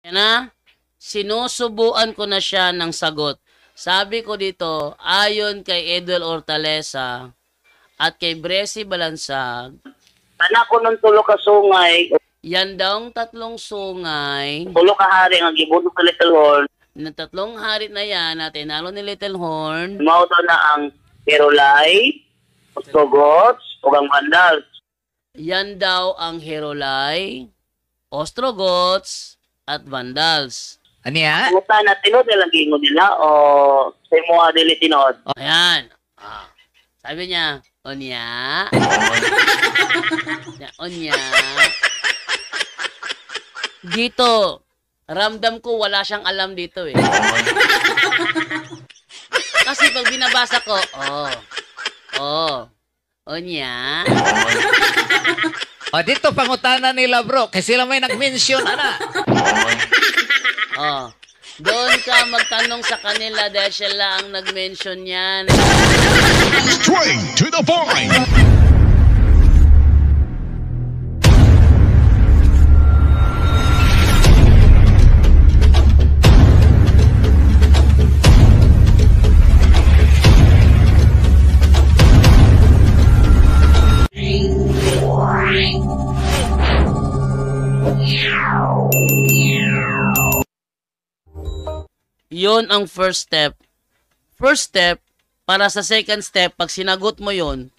Na, sinusubuan ko na siya ng sagot. Sabi ko dito, ayon kay Edwel Hortaleza at kay Bresi Balansag, Anak ko ng tulo ka sungay, yan daw ang tatlong sungay tulo ka hari ang gibuno sa Little Horn. na tatlong hari na yan na tinalo ni Little Horn. Mao to na ang Herolay, Ostrogoths, ug ang Vandals. Yan daw ang Herolay, Ostrogoths, at Vandals. Aniya? Muta na tinod nilang gingon nila o sa mga dili tinod. Ayan. Sabi niya, Onya. Onya. Dito, ramdam ko wala siyang alam dito eh. Kasi pag binabasa ko, Onya. O, dito pangutana nila, bro. Kasi sila may nag-mention, ana. Doon ka magtanong sa kanila dahil sila ang nag-mention yan. Straight to the point. Yun ang first step. First step, para sa second step, pag sinagot mo yun,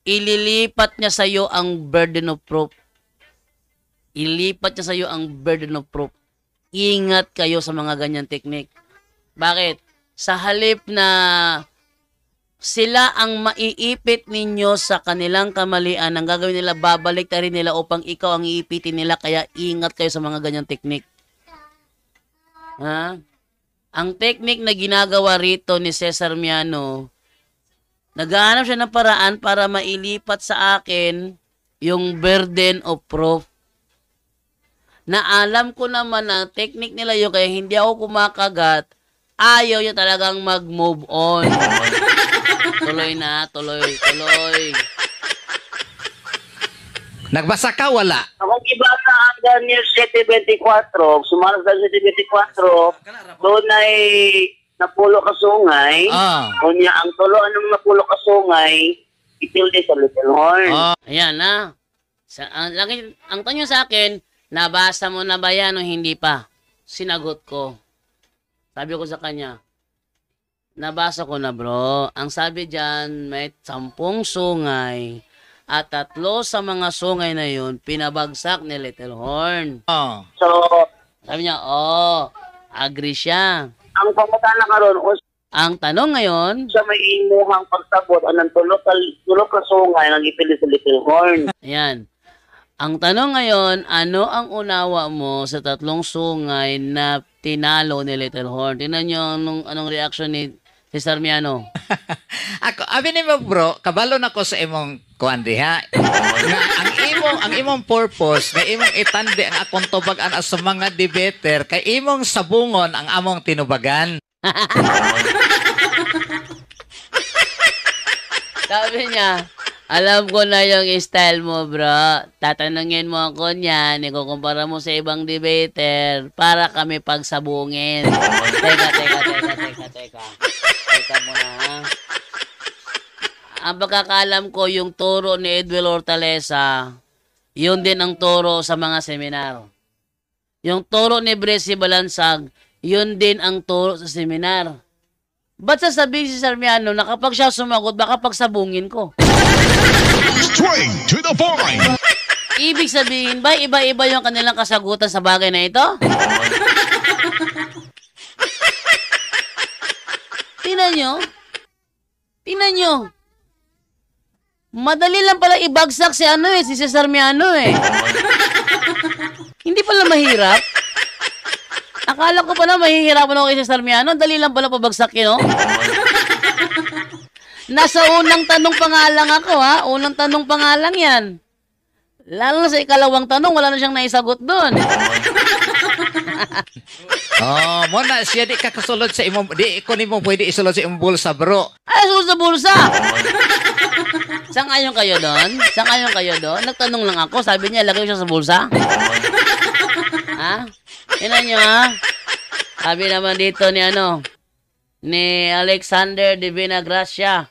ililipat niya sa'yo ang burden of proof. Ilipat niya sa'yo ang burden of proof. Ingat kayo sa mga ganyan technique. Bakit? Sa halip na sila ang maiipit ninyo sa kanilang kamalian, ang gagawin nila, babalik na rin nila upang ikaw ang iipitin nila, kaya ingat kayo sa mga ganyan technique. Ang technique na ginagawa rito ni Cesar Miano, naghahanap siya ng paraan para mailipat sa akin yung burden of proof. Na alam ko naman na technique nila yun, kaya hindi ako kumakagat, ayaw niya talagang mag-move on. Tuloy na, tuloy. Nagbasa ka, wala? Akong gibasa ang Daniel 7:24, sumaras sa 7:24, doon ay napulo ka sungay. Kunya ang tulo anong napulo ka sungay, itilde sa Little Horn. Ayan na. Ang tanong sa akin, nabasa mo na ba yan o hindi pa? Sinagot ko. Sabi ko sa kanya, nabasa ko na bro. Ang sabi dyan, may 10 sungay. At 3 sa mga sungay na yun, pinabagsak ni Little Horn. So, sabi niya, agree siya. ang pangutana karon Ang tanong ngayon, sa may imuhang pagsabot anang tulo ka sungay ang ipili sa Little Horn. ayan. Ang tanong ngayon, ano ang unawa mo sa 3 sungay na tinalo ni Little Horn? Tingnan nyo anong reaction ni Cesar Miano. Abi ni mo, bro, kabalo na ko sa imong kuan diha. Ang imong purpose na imong itandi ang akong tubagan sa mga debater kay imong sabungon ang among tinubagan. Sabi niya, alam ko na yung style mo, bro. Tatanungin mo ako niyan, ikukumpara mo sa ibang debater para kami pagsabungin. Teka. Teka muna, ha? Ang pagkakalam ko, yung turo ni Edwel Hortaleza, yun din ang turo sa mga seminar. Yung turo ni Bresi Balansag, yun din ang turo sa seminar. Ba't sasabihin si Sarmiano na kapag siya sumagot, baka pagsabungin ko? Straight to the point. Ibig sabihin ba, iba-iba yung kanilang kasagutan sa bagay na ito? Tingnan nyo. Madali lang pala ibagsak si si Cesar Miano eh. Hindi pala mahirap. Akala ko pala mahihirapan ako kay Cesar Miano. Dali lang pala pabagsakin, no? Nasa unang tanong pa nga lang ako, ha? Unang tanong pa nga lang yan. Lalo na sa ikalawang tanong, wala na siyang naisagot doon. Mo na siya di ka kasulod sa imong di ko nimo pwede isulod sa imong bulsa, bro. Ay, sulod sa bulsa. Sang-ayon kayo doon? Nagtanong lang ako, sabi niya lagay ko siya sa bulsa. Ha? Tingnan nyo, ha? Sabi naman dito ni Alexander Divina Gracia.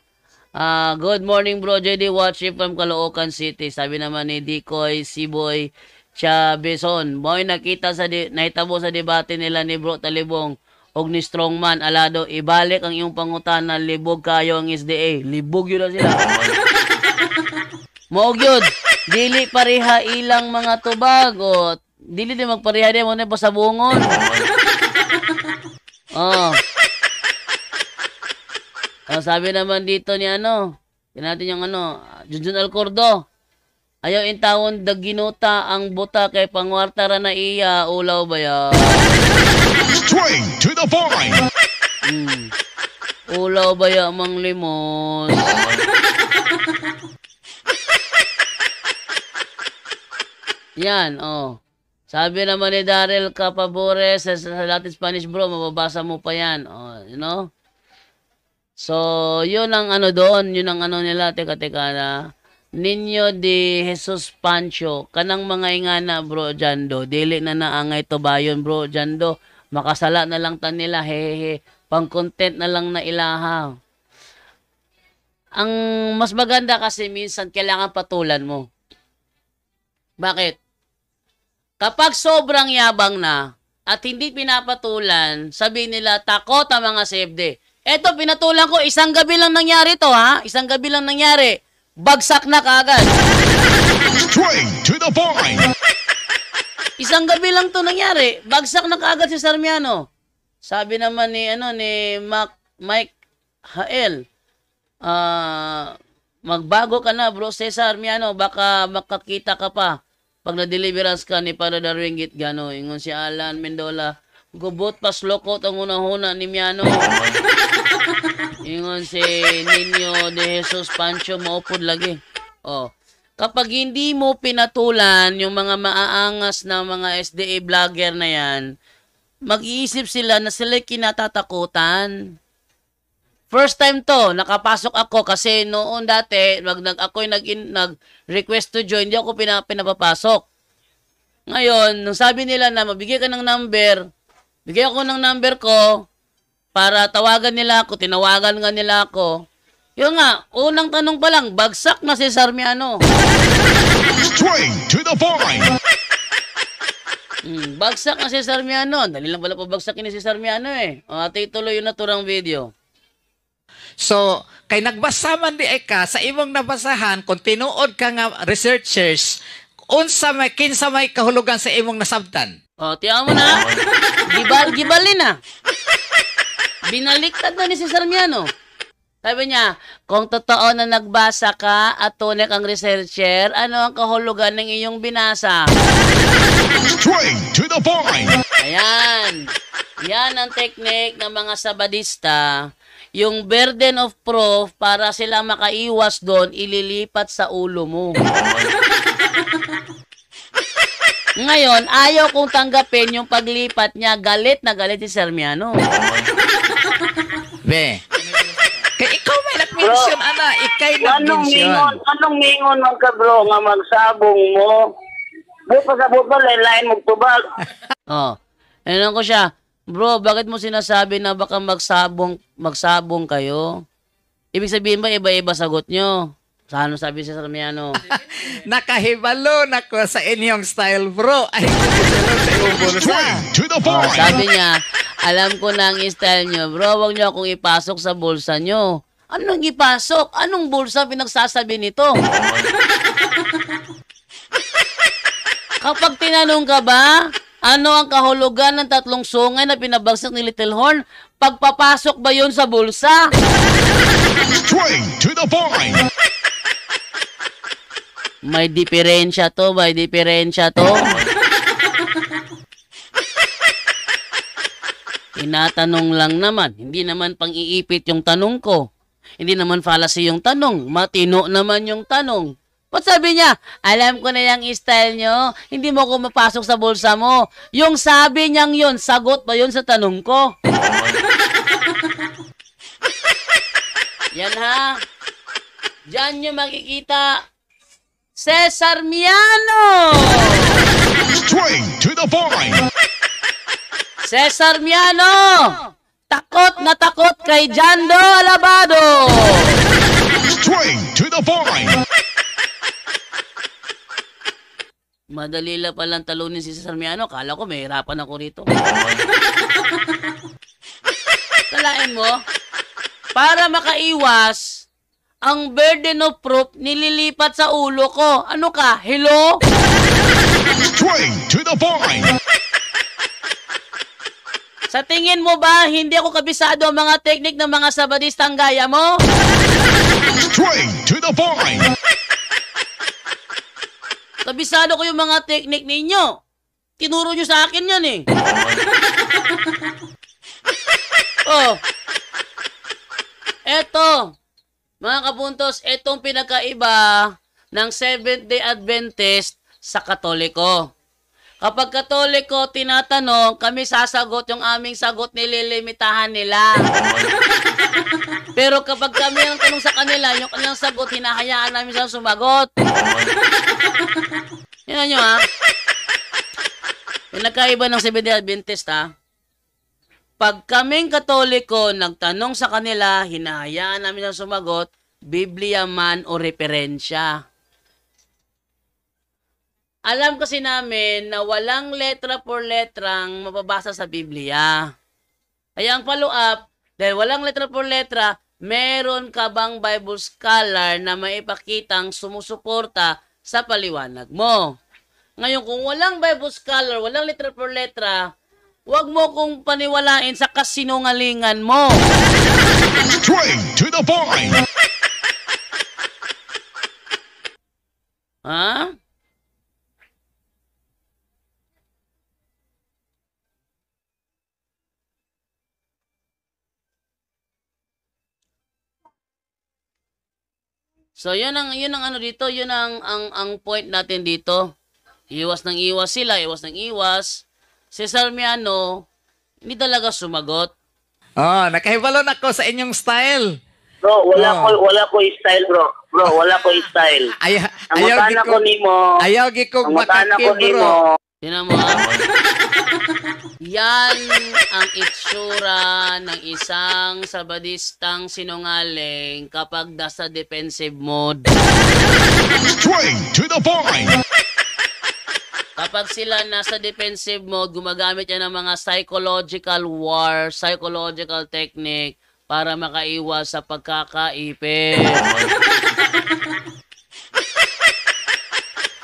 Good morning, bro. JD watching from Caloocan City. Sabi naman ni Dikoy Siboy Chabezon. Mo'y nahitabo sa debate nila ni Bro Talibong og ni Strongman Alado. Ibalik ang iyong pangutana, libog kayo ang SDA. Libog yun na sila. Moog yun. Dili pareha ilang mga tubag. O, dili din magpareha din mo na pasabungon. Sabi naman dito ni natin yung Junjun Alcordo. Ayaw intawon daginuta ang buta kay pangwarta ra na iya, ulaw ba ya? Straight to the point. Ulaw ba ya mang limos? Yan, Sabi naman ni Daryl Capabores sa Latin Spanish, bro, mababasa mo pa yan. You know? So, yun ang doon, yun ang nila, teka na. Ninyo di Jesus Pancho, kanang mga ingana, bro, Jando, dili na naangay to bayon, bro, Jando, makasala na lang tan nila, hehehe, pang content na lang na ilaha. Ang mas maganda kasi minsan, kailangan patulan mo. Bakit? Kapag sobrang yabang na, at hindi pinapatulan, sabihin nila, takot ang mga CFD. Eto, pinatulan ko, isang gabi lang nangyari to, ha? Isang gabi lang nangyari. Bagsak na kaagad. Straight to the point. Isang gabi lang to nangyari. Bagsak na kaagad si Sarmiano. Sabi naman ni Mike Hael, magbago ka na, bro Cesar Miano, baka makakita ka pa pag na-deliverance ka ni Para Darwingit gano. Ingon si Alan Mendola, gubot pas lokot ang unang-una ni Miano. Ingon si Nino de Jesus Pancho, maupod lagi. Kapag hindi mo pinatulan yung mga maaangas na mga SDA vlogger na yan, mag-iisip sila na sila kinatatakutan. First time to, nakapasok ako kasi noon dati, ako'y nag-request to join, hindi ako pinapapasok. Ngayon, nung sabi nila na mabigay ka ng number, bigay ako ng number ko, para tawagan nila ako, tinawagan nga nila ako. Yun nga, unang tanong pa lang, bagsak na si Sarmiano. Straight to the point. Bagsak na si Sarmiano. Dali lang pala pabagsakin ni si Sarmiano eh. Ate, ituloy yung naturang video. So, kay nagbasa man di ka, sa imong nabasahan, kung tinuod ka nga researchers, kinsa may kahulugan sa imong nasabtan? Tiyan mo na. Gibalin na. Binaliktad na ni si Sarmiano. Sabi niya, kung totoo na nagbasa ka at tunay kang researcher, ano ang kahulugan ng iyong binasa? Straight to the point. Ayan. Yan ang technique ng mga sabadista. Yung burden of proof, para sila makaiwas doon, ililipat sa ulo mo. Ngayon, ayaw kong tanggapin yung paglipat niya. Galit na galit si Sarmiano. Be, kay ikaw may nag-mention, ikay nag-mention. Anong mingon man ka, bro, nga magsabong mo? Di pa sa butol, lain magtubal. Ano ko siya, bro, bakit mo sinasabi na baka magsabong kayo? Ibig sabihin ba, iba-iba sagot nyo? Saan sabi si Sarmiano? Nakahibalo na ko sa inyong style, bro. Ay, Straight to the point. Sabi niya, alam ko na ang style nyo, bro. Huwag nyo akong ipasok sa bulsa nyo. Anong ipasok? Anong bulsa pinagsasabi nito? Kapag tinanong ka ba, ano ang kahulugan ng 3 sungay na pinabagsak ni Little Horn? Pagpapasok ba yun sa bulsa? Straight to the point. May diferensya to, Tinatanong lang naman, hindi naman pang-iipit yung tanong ko. Hindi naman fallacy yung tanong, matino naman yung tanong. Ba't sabi niya, alam ko na yung style nyo, hindi mo ko mapasok sa bulsa mo. Yung sabi niyang yun, sagot ba yun sa tanong ko? Yan ha. Diyan nyo makikita, Cesar Miano! Straight to the point. Cesar Miano! Takot na takot kay Jando Alabado! Straight to the point. Madali lang palang talunin si Cesar Miano. Kala ko may hirapan ako rito. Kalain mo, para makaiwas, ang burden of proof nililipat sa ulo ko. Ano ka? Hello? Straight to the point. Sa tingin mo ba, hindi ako kabisado ang mga teknik ng mga sabadistang gaya mo? Straight to the point. Kabisado ko yung mga teknik ninyo. Tinuro nyo sa akin yan eh. Oh. Eto, mga kabuntos, etong pinakaiba ng Seventh-day Adventist sa Katoliko. Kapag Katoliko, tinatanong, kami sasagot, yung aming sagot nililimitahan nila. Pero kapag kami ang tanong sa kanila, yung kanilang sagot, hinahayaan namin silang sumagot. Yan nyo ha. Yung nagkaiba ng Seventh-day Adventist ha. Pag kaming Katoliko, nagtanong sa kanila, hinahayaan namin silang sumagot, Biblia man o referensya. Alam kasi namin na walang letra por letrang mababasa sa Biblia. Kaya ang follow-up, dahil walang letra por letra, meron ka bang Bible scholar na maipakitang sumusuporta sa paliwanag mo? Ngayon, kung walang Bible scholar, walang letra por letra, huwag mo kong paniwalain sa kasinungalingan mo. Straight to the point. Ha? So, yun ang ano dito, yun ang point natin dito. Iwas ng iwas sila, iwas ng iwas. Cesar Miano, hindi talaga sumagot. Oh, nakahibalon ako sa inyong style. Bro, wala ko style, bro. Bro, wala ko style. Ang matana ko nimo. Ayaw gikog makakip, bro. Tinan mo, yan ang itsura ng isang sabadistang sinungaling kapag nasa defensive mode. Straight to the point. Kapag sila nasa defensive mode, gumagamit yan ng mga psychological war, psychological technique para makaiwas sa pagkakaipit.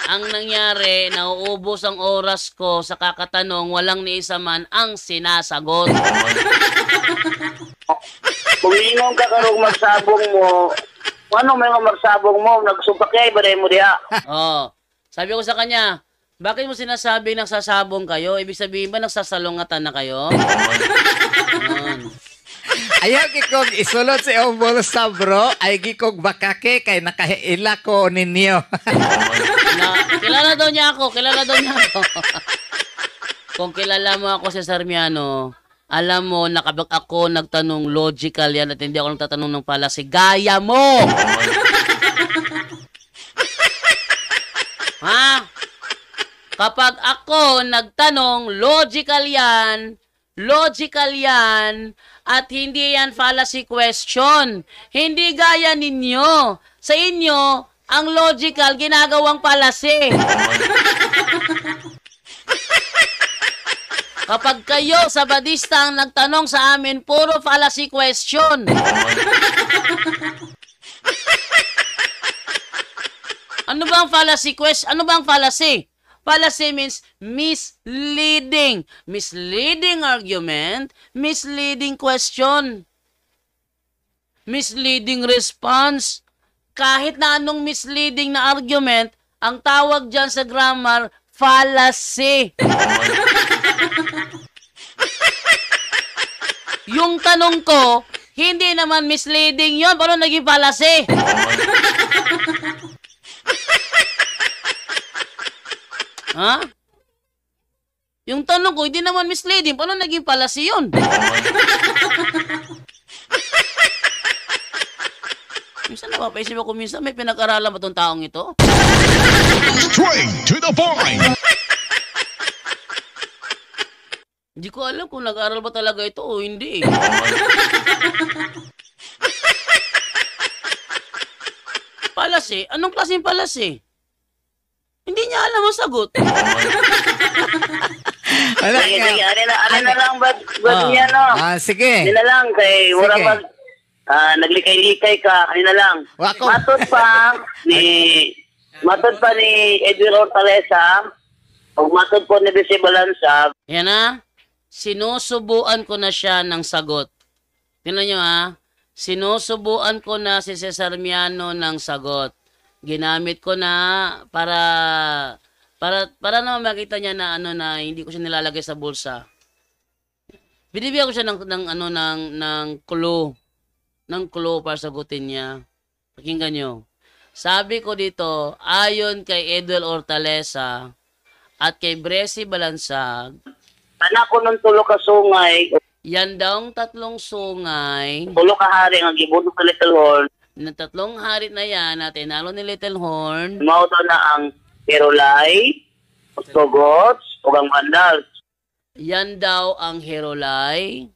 Ang nangyari, nauubos ang oras ko sa kakatanong, walang ni isa man ang sinasagot. Kung ingon ka karong magsabong mo, ano may magsabong mo, nagsupakay ba mo diha? Oh, sabi ko sa kanya, bakit mo sinasabi nagsasabong kayo? Ibig sabihin ba nagsasalungatan na kayo? Ayaw gikog isulod sa iyong bulsa, bro. Ay gikog bakake kay nakahiila ko ninyo. Kilala daw niya ako. Kung kilala mo ako sa Cesar Miano, alam mo, nakabag ako nagtanong logical yan at hindi ako nagtatanong ng pala si gaya mo. Ha? Kapag ako nagtanong, logical yan, at hindi yan fallacy question. Hindi gaya ninyo. Sa inyo, ang logical ginagawang fallacy. Kapag kayo, sabadista, ang nagtanong sa amin, puro fallacy question. Ano ba ang fallacy question? Ano ba ang fallacy? Fallacy means misleading. Misleading argument, misleading question, misleading response. Kahit na anong misleading na argument, ang tawag dyan sa grammar, fallacy. Yung tanong ko, hindi naman misleading yon, pero naging fallacy. Ha? Yung tanong ko, hindi naman misleading. Paano naging fallacy yun? Minsan napapaisip ako, minsan may pinag-aralan ba itong taong ito? Straight to the point. Hindi ko alam kung nag-aral ba talaga ito o hindi eh. Palas eh. Anong klaseng palas eh? Hindi niya alam ang sagot. Wala Sige, nga. sige. Ano na lang ba niya, no? Sige. Hindi na lang, kay wala Sige. pag naglikay-likay ka, ano na lang. Wako. Matod pa ni Edwin Hortaleza, o matod po ni Bisi Balansag. Yan na. Sinusubuan ko na siya ng sagot. Tingnan nyo ha. Sinusubuan ko na si Cesar Miano ng sagot. Ginamit ko na para naman makita niya na na hindi ko siya nilalagay sa bulsa. Binibigyan ko siya ng clue. Ng clue para sagutin niya. Pakinggan nyo. Sabi ko dito, ayon kay Edwel Hortaleza at kay Bresi Balansag, Anak ko ng tulo ka sungay, yan daw ang tatlong sungay tulo ka hari ang gibuno sa Little Horn, na tatlong hari na yan na tinalo ni Little Horn. mauto na ang Herolay, Ostrogoths, o ang Vandals. Yan daw ang Herolay,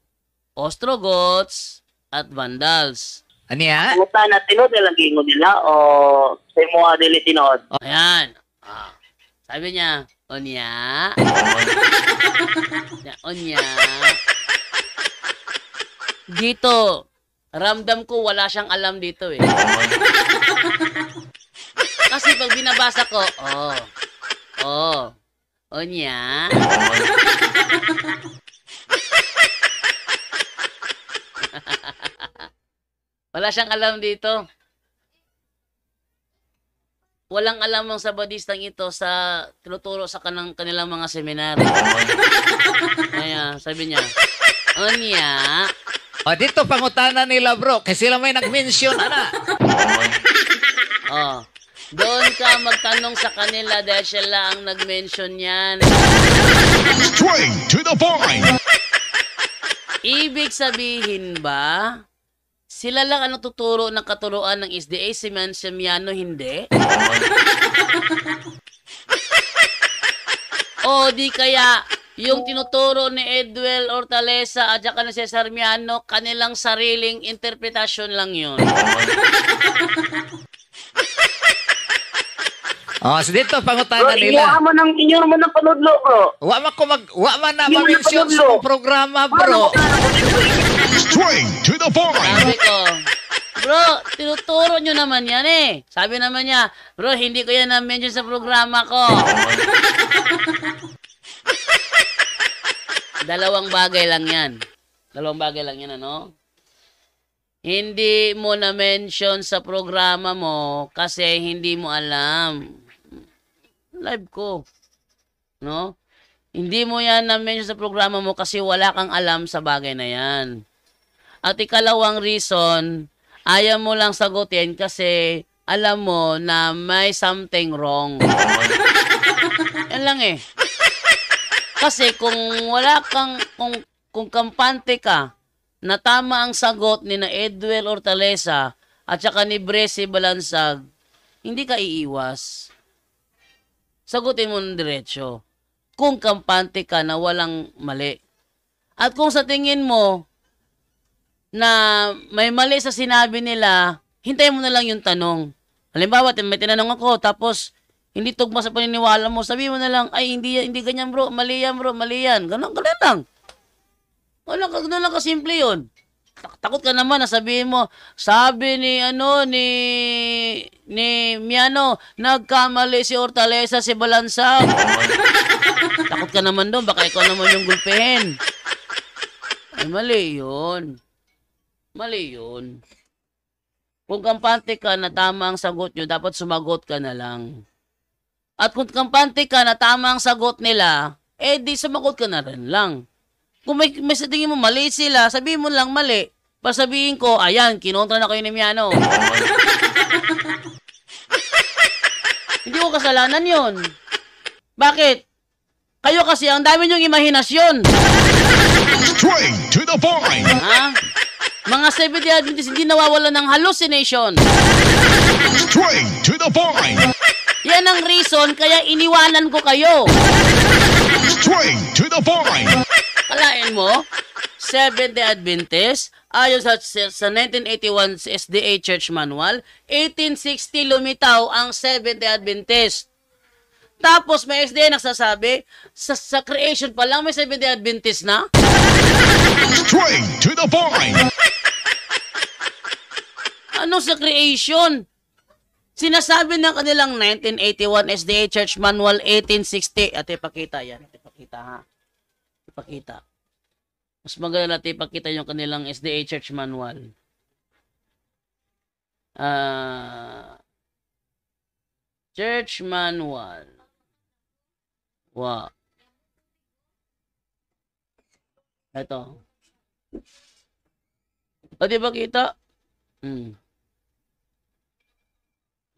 Ostrogoths, at Vandals. Aniya? Muta na tinod nilang gingon nila o sa mga dili tinod. Ayan. Sabi niya, Onya. Onya. Dito, ramdam ko wala siyang alam dito eh. Kasi pag binabasa ko, Onya. Wala siyang alam dito. Walang alam ng sabadistang ito sa tinuturo sa kanilang mga seminar. Kaya sabi niya, Onya. O, dito pangutana nila, bro. Kasi sila may nag-mention, ana. Doon ka magtanong sa kanila dahil sila ang nag-mention yan. Straight to the point. Ibig sabihin ba, sila lang ang tuturo ng katuruan ng SDA, si Miano hindi? O di kaya, yung tinuturo ni Edwel Hortaleza at saka ni Cesar Miano, kanilang sariling interpretasyon lang yun. So dito pangutana Bro, nila. inyo mo ng panudlo, bro. Wa man na Hindi mo ma-mention napagdudlo. sa programa, bro. Straight to the point. Sabi ko, bro, tinuturo nyo naman yan eh. Sabi naman niya, bro, hindi ko yan na-mention sa programa ko. Dalawang bagay lang yan. Ano? Hindi mo na-mention sa programa mo kasi hindi mo alam. Live ko. No? Hindi mo yan na-mention sa programa mo kasi wala kang alam sa bagay na yan. At ikalawang reason, ayaw mo lang sagutin kasi alam mo na may something wrong. Yan lang eh. Kasi kung wala kang, kung kampante ka, na tama ang sagot ni na Edwel Hortaleza at saka ni Bresi Balansag, hindi ka iiwas. Sagutin mo ng diretsyo. Kung kampante ka na walang mali. At kung sa tingin mo na may mali sa sinabi nila, hintayin mo na lang yung tanong. Halimbawa, may tinanong ako, tapos hindi tugma sa paniniwala mo, sabi mo na lang, ay, hindi ganyan bro, mali yan bro, mali yan. Ganun lang. Ganun lang kasimple yun. Takot ka naman na sabihin mo, sabi ni Miano, nagkamali si Hortaleza, si Balansag. Takot ka naman doon, baka ikaw naman yung gulpehin. Ay, mali yun. Kung kampante ka na tama ang sagot nyo, dapat sumagot ka na lang. At kung kampante ka na tama ang sagot nila, di sumagot ka na rin lang. Kung may sa tingin mo mali sila, sabihin mo lang mali. Pasabihin ko, ayan, kinontra na kayo ni Miano. Hindi ko kasalanan yun. Bakit? Kayo kasi, ang dami niyong imahinasyon. Straight to the point. Ha? Mga Seventh-day Adventists hindi nawawalan ng hallucination. Straight to the point. Yan ang reason kaya iniwanan ko kayo. Straight to the point. mo, Seventh-day Adventist, ayon sa 1981 SDA Church Manual, 1860 lumitaw ang Seventh-day Adventist. Tapos may SDA nagsasabi, sa creation pa lang may Seventh-day Adventist na? Straight to the point. Ano sa creation? Sinasabi ng kanilang 1981 SDA Church Manual 1860. At ipakita yan. Ipakita ha. Ipakita. Mas maganda natin ipakita yung kanilang SDA Church Manual. Church Manual. Wow. Ito. O, di ba kita?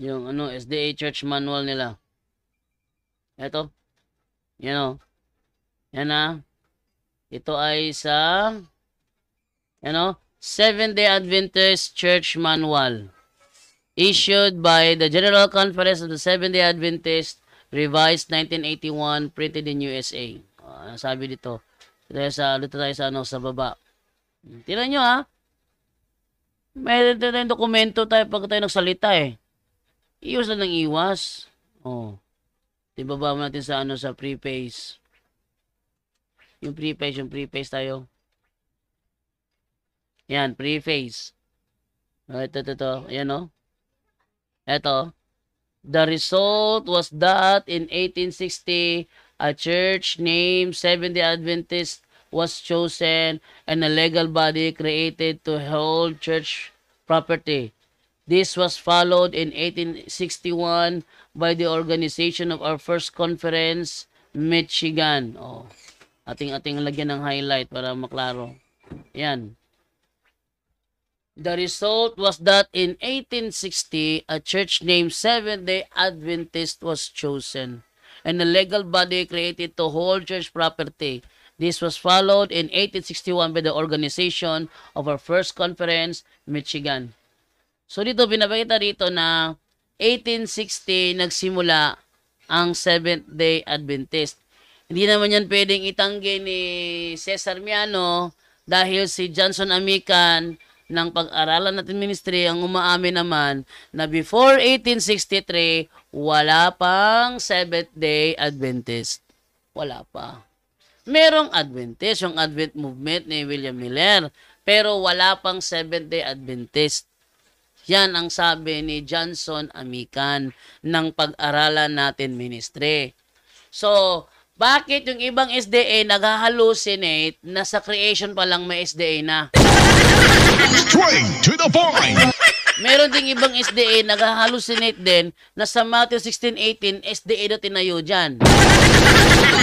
Yung SDA Church Manual nila. Ito. Yan o. Yan na. Ito ay sa Seventh-day Adventist Church Manual. Issued by the General Conference of the Seventh-day Adventist, revised 1981, printed in USA. Sabi dito. Dito tayo sa baba. Tingnan nyo ha. May tayong dokumento tayo pag tayo nagsalita eh. Iwas lang ng iwas. Ibaba mo natin sa preface. Yung preface tayo. Yan, preface. Ito. Ayan o. Ito. The result was that in 1860, a church named Seventh-day Adventist was chosen and a legal body created to hold church property. This was followed in 1861 by the organization of our first conference, Michigan. Ating lagyan ng highlight para maklaro. Yan. The result was that in 1860, a church named Seventh-day Adventist was chosen and a legal body created to hold church property. This was followed in 1861 by the organization of our first conference, Michigan. So dito, binabakita rito na 1860 nagsimula ang Seventh-day Adventist. Hindi naman yan pwedeng itanggi ni Cesar Miano dahil si Johnson Amican ng pag-aralan natin ministry ang umaamin naman na before 1863, wala pang Seventh-day Adventist. Wala pa. Merong Adventist, yung Advent movement ni William Miller, pero wala pang Seventh-day Adventist. Yan ang sabi ni Johnson Amican ng pag-aralan natin ministry. So, bakit yung ibang SDA nag-hallucinate na sa creation pa lang may SDA na? Straight to the point. Meron ding ibang SDA nag-hallucinate din na sa Matthew 16:18 SDA na tinayo dyan.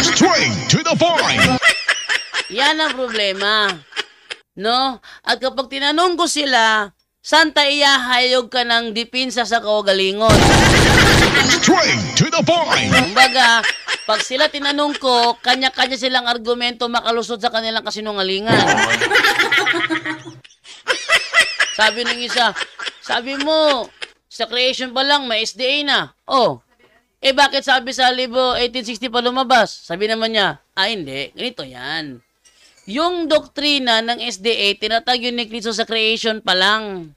Straight to the point. Yan ang problema. No? At kapag tinanong ko sila, saan tayo iyahayog ka ng dipinsa sa kawagalingon? Straight to the point. Kumbaga, pag sila tinanong ko, kanya-kanya silang argumento makalusot sa kanilang kasinungalingan. Sabi ng isa, sabi mo, sa creation pa lang, may SDA na. Bakit sabi sa libo 1860 pa lumabas? Sabi naman niya, hindi, ganito yan. Yung doktrina ng SDA, tinatag yun ni Cristo sa creation pa lang.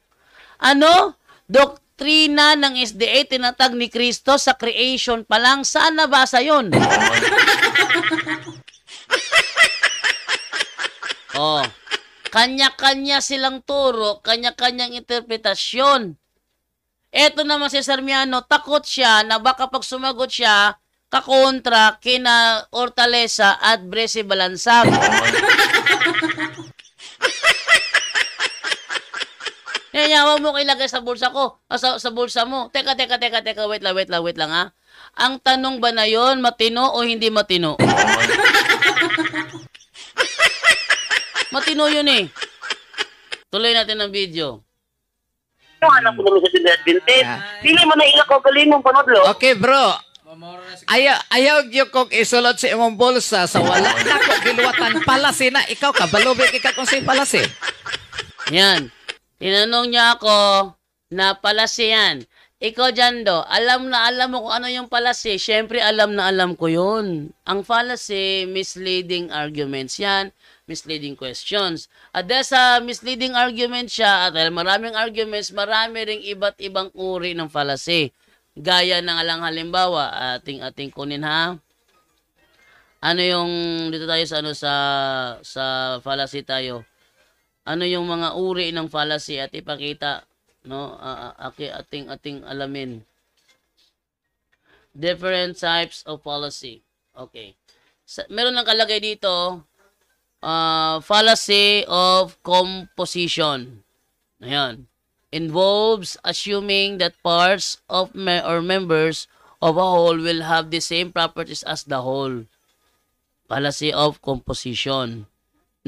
Ano? Doktrina ng SDA, tinatag ni Cristo sa creation pa lang. Saan nabasa yun? Kanya-kanya silang turo, kanya-kanyang interpretasyon. Eto naman si Sarmiano, takot siya na baka pag sumagot siya, kakontra kina Hortaleza at Brese Balansag. Huwag mo ilagay sa bulsa ko, sa bulsa mo. Teka, wait lang ha. Ang tanong ba na yon, matino o hindi matino? Matino yun eh. Tuloy natin ang video. Yung anak ko naman sa Adventist. Pili mo na ilang galing mong panodlo. Okay, bro. Ayaw yung kong isulot sa imong bulsa sa wala na ko giluwatan palasi na. Ikaw ka, balubik ikaw kung sa'yo palasi. Yan. Tinanong niya ako na palasi yan. Ikaw, Jando, alam mo kung ano yung fallacy. Siyempre, alam na alam ko yun. Ang fallacy, misleading arguments yan, misleading questions. At dahil sa misleading arguments siya, at dahil maraming arguments, marami ring iba't ibang uri ng fallacy. Gaya ng alang halimbawa, ating kunin ha. Ano yung, dito tayo sa fallacy tayo. Ano yung mga uri ng fallacy at ipakita. No, ating alamin. Different types of fallacy. Okay. Meron lang kalagay dito, fallacy of composition. Ayan. Involves assuming that parts of or members of a whole will have the same properties as the whole. Fallacy of composition.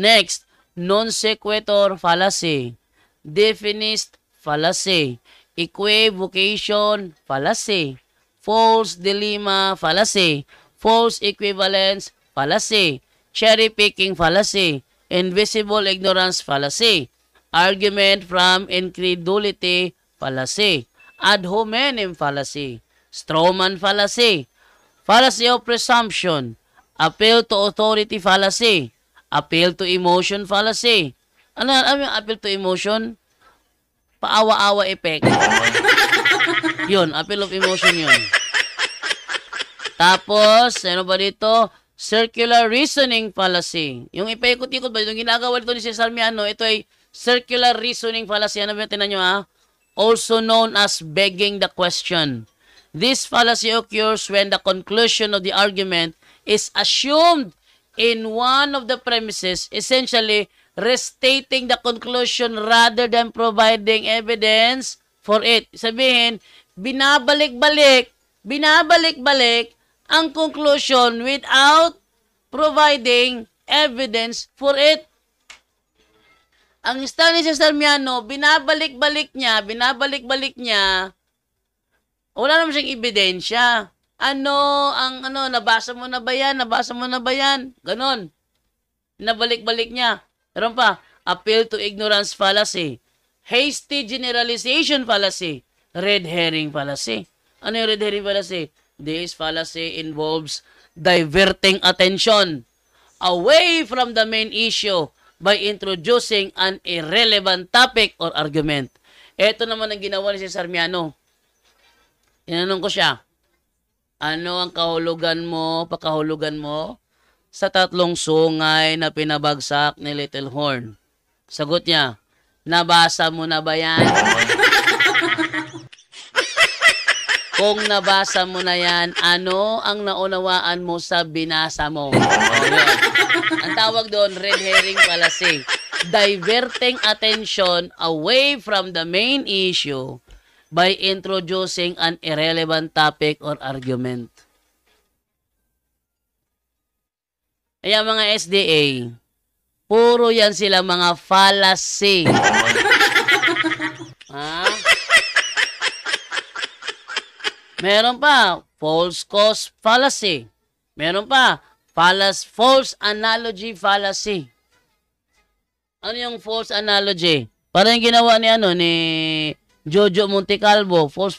Next, non sequitur fallacy. Definite fallacy, equivocation fallacy, false dilemma fallacy, false equivalence fallacy, cherry-picking fallacy, invisible ignorance fallacy, argument from incredulity fallacy, ad hominem fallacy, strawman fallacy, fallacy of presumption, appeal to authority fallacy, appeal to emotion fallacy. Ano yung appeal to emotion? Paawa-awa effect. Yun, appeal of emotion yun. Tapos, ano ba dito? Circular reasoning fallacy. Yung ipaikot-ikot ba? Yung ginagawa dito ni Cesar Miano, ito ay circular reasoning fallacy. Ano ba tinan nyo ha? Also known as begging the question. This fallacy occurs when the conclusion of the argument is assumed in one of the premises, essentially restating the conclusion rather than providing evidence for it. Sabihin, binabalik-balik ang conclusion without providing evidence for it. Ang style ni Cesar Miano, binabalik-balik niya, wala naman siyang ebidensya. Nabasa mo na ba yan? Ganon. Binabalik-balik niya. Meron pa, appeal to ignorance fallacy, hasty generalization fallacy, red herring fallacy. Ano yung red herring fallacy? This fallacy involves diverting attention away from the main issue by introducing an irrelevant topic or argument. Ito naman ang ginawa ni Cesar Miano. Tinanong ko siya, ano ang pakahulugan mo sa tatlong sungay na pinabagsak ni Little Horn? Sagot niya, nabasa mo na ba yan? Kung nabasa mo na yan, ano ang naunawaan mo sa binasa mo? Ang tawag doon, red herring fallacy. Diverting attention away from the main issue by introducing an irrelevant topic or argument. Kaya mga SDA, puro yan sila mga fallacy. Ha? Meron pa, false cause fallacy. Meron pa, false analogy fallacy. Ano yung false analogy? Parang yung ginawa ni Jojo Montecalvo, false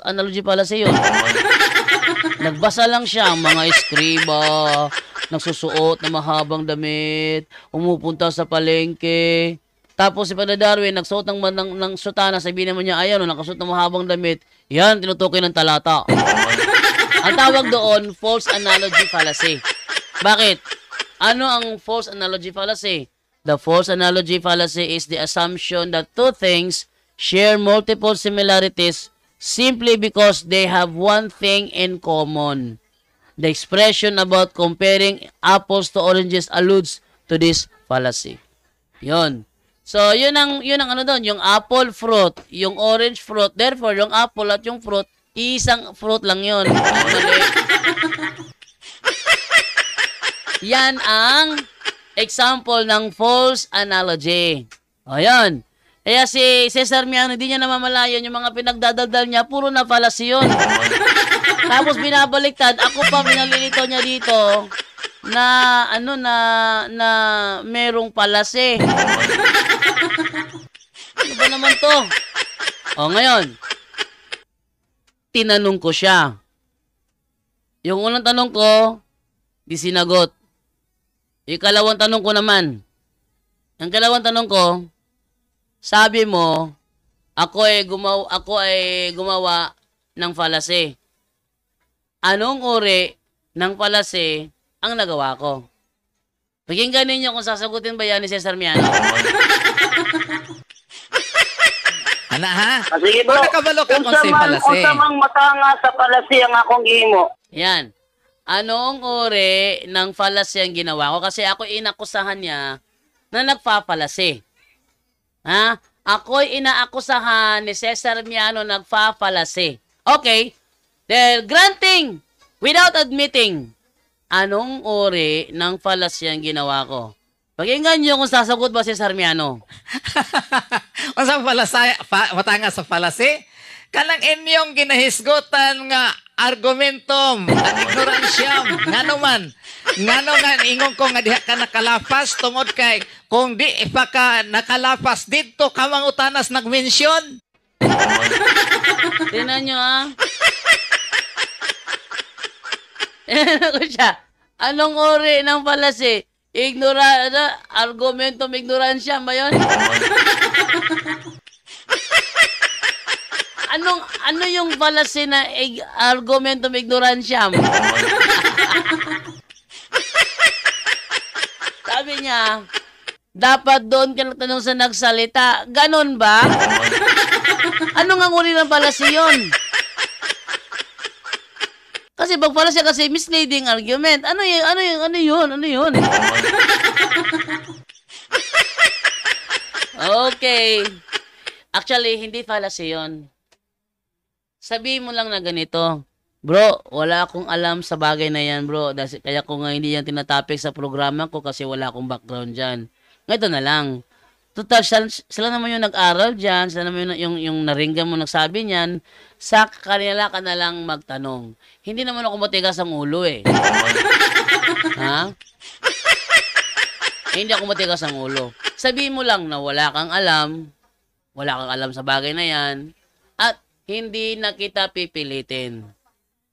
analogy fallacy yun. Nagbasa lang siya ang mga eskriba, nagsusuot na mahabang damit, umupunta sa palengke. Tapos si Padre Darwin, nagsuot ng sutana, sabihin naman niya, ayan, nakasuot ng mahabang damit. Yan, tinutukoy ng talata. Ang tawag doon, false analogy fallacy. Bakit? Ano ang false analogy fallacy? The false analogy fallacy is the assumption that two things share multiple similarities simply because they have one thing in common. The expression about comparing apples to oranges alludes to this fallacy. Yun. So, yun ang ano doon, yung apple fruit, yung orange fruit. Therefore, yung apple at yung fruit, isang fruit lang yun. Yan ang example ng false analogy. O, yun. Kaya si Cesar Miano, hindi niya namamalayan yung mga pinagdadaldal niya, puro na fallacy yun. Tapos binabaliktad, ako pa binalilito niya dito na merong fallacy. Ano ba naman to? O ngayon, tinanong ko siya. Yung unang tanong ko, di sinagot. Ikalawang tanong ko naman. Ang kalawang tanong ko, sabi mo, ako ay gumawa ng fallacy. Anong uri ng fallacy ang nagawa ko? Pakinggan ninyo kung sasagutin ba yan ni Cesar Miano. Ana ha? Sige bro, Nakabalo ka kung sa fallacy. Kung sa mang matanga sa fallacy ang akong gihimo. Yan. Anong uri ng fallacy ang ginawa ko? Kasi ako inakusahan niya na nagfa-fallacy. Ha? Ako'y inaakusahan ni Cesar Miano nagfa-fallacy. Okay. Then, granting, without admitting, anong uri ng fallacy ang ginawa ko? Pakinggan nyo kung sasagot ba si Cesar Miano. O sa matanga sa fallacy, kanang inyong ginahisgutan nga argumentum, ang ignoransyam, ngano man, ngano nga ingon ko nga diha ka nakalapas, tungod kay, kung di pa ka nakalapas dito, kamang utanas nagmensyon. Tingnan nyo Tingnan ko siya. Anong uri ng fallacy? Argumentum ignorantia ba yun? Ano yung fallacy na argumentum ignorantiam? Sabi niya, dapat doon ka nagtanong sa nagsalita. Ganon ba? Ano nga uri ng fallacy yun? Kasi pag fallacy kasi misleading argument. Ano yun? Okay. Actually, hindi fallacy yun. Sabihin mo lang na ganito, bro, wala akong alam sa bagay na yan, bro. Kaya ko nga hindi yan tinatapik sa programa ko kasi wala akong background dyan. Ngayon na lang. Total, sila naman yung nag-aral dyan, sila naman yung naringgan mo nagsabi niyan, sa kanila ka na lang magtanong. Hindi naman ako matigas ang ulo eh. Ha? Hindi ako matigas ang ulo. Sabihin mo lang na wala kang alam sa bagay na yan, at hindi na kita pipilitin.